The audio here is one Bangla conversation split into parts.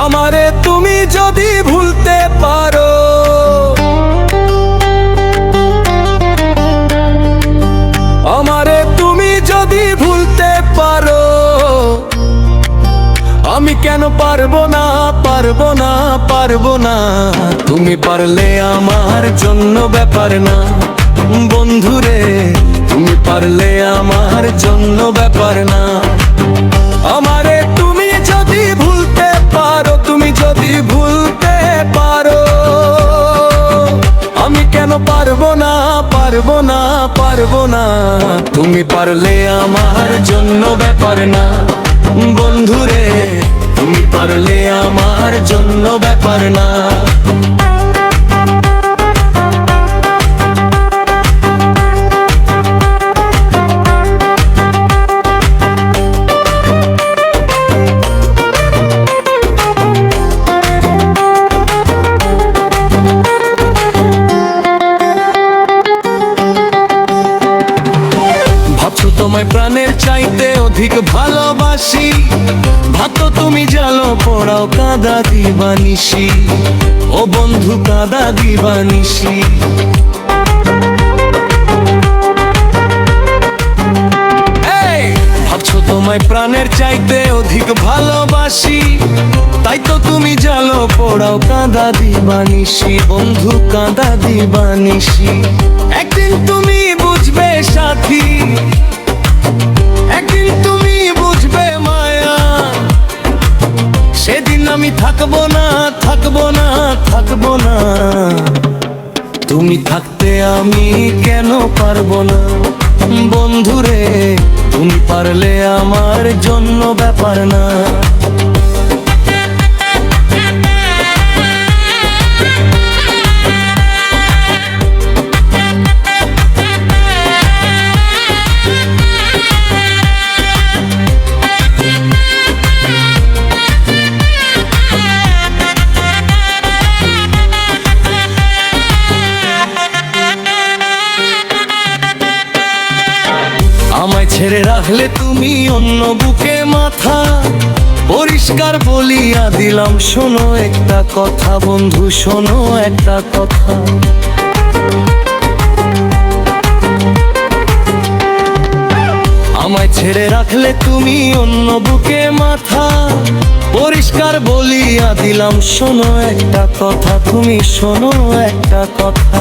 আমারে তুমি যদি ভুলতে পারো, আমারে তুমি যদি ভুলতে পারো, আমি কেন পারবো না, পারবো না, পারবো না। তুমি পারলে আমার জন্য ব্যাপার না বন্ধুরে, তুমি পারলে আমার জন্য ব্যাপার না। আমারে তুমি যদি ভুলতে পারো, তুমি যদি ভুলতে পারো, আমি কেন পারবো না, পারবো না, পারবো না। তুমি পারলে আমার জন্য ব্যাপার না বন্ধুরে, তুমি পারলে আমার জন্য ব্যাপার না। তোমায় প্রাণের চাইতে অধিক ভালোবাসি, ভাত তুমি জালো পড়াও কাঁদা দিবানিসি, ও বন্ধু কাঁদা দিবানিসি। ভাবছো তোমায় প্রাণের চাইতে অধিক ভালোবাসি, তাই তো তুমি জালো পড়াও কাঁদা দিবানিসি, বন্ধু কাঁদা দিবানিসি। একদিন তুমি বুঝবে সাথী, একদিন তুমি বুঝবে মায়া, সেদিন আমি থাকবো না, থাকবো না, থাকবো না। তুমি থাকতে আমি কেন পারবো না বন্ধুরে, তুমি পারলে আমার জন্য ব্যাপার না। আমায় ছেড়ে রাখলে তুমি অন্য বুকে মাথা, পরিষ্কার বলিয়া দিলাম শোনো একটা কথা বন্ধু, শোনো একটা কথা। আমায় ছেড়ে রাখলে তুমি অন্য বুকে মাথা, পরিষ্কার বলিয়া দিলাম শোনো একটা কথা, তুমি শোনো একটা কথা।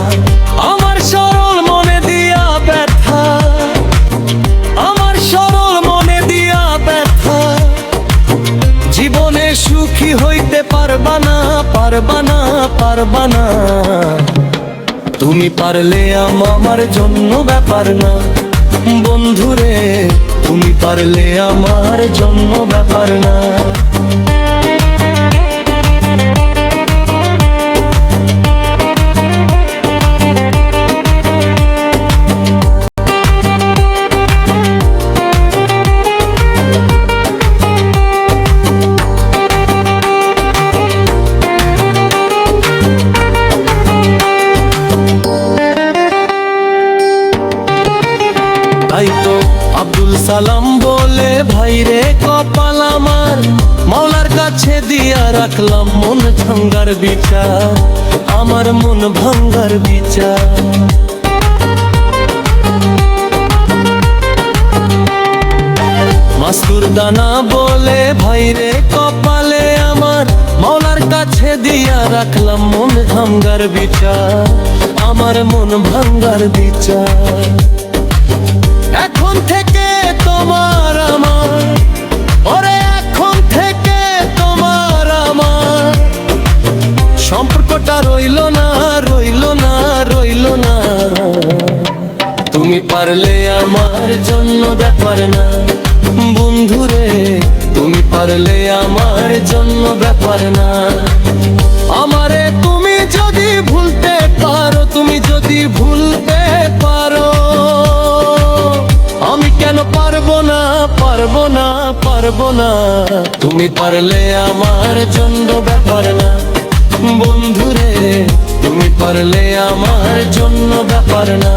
আমার সরল মনে দিয়া ব্যথা, আমার সরল মনে দিয়া ব্যথা, জীবনে সুখী হইতে পারবা না, পারবা না, পারবা না। তুমি পারলে আমার জন্য ব্যাপার না বন্ধুরে, তুমি পারলে আমার জন্য ব্যাপার না। তাই তো আব্দুল সালাম বলে ভাইরে কপাল আমার, মাওলার কাছে দিয়া রাখলাম মন ভাঙ্গার বিচার, আমার মন ভাঙ্গার বিচার। মাস্তুর দানা বলে ভাইরে কপালে আমার, মাওলার কাছে দিয়া রাখলাম মন ভাঙ্গার বিচার, আমার মন ভাঙ্গার বিচার। এখন থেকে তোমার আমার, ওরে এখন থেকে তোমার তুমি পারলে আমার জন্য ব্যাপার না। বন্ধুরে তুমি পারলে আমার জন্য ব্যাপার না। আমারে তুমি যদি ভুলতে পারো, তুমি যদি ভুলতে পারো, আমি কেন পারবো না, পারবো না, পারবো না। তুমি পারলে আমার জন্য ব্যাপার না। বন্ধুরে তুমি পারলে আমার জন্য ব্যাপার না।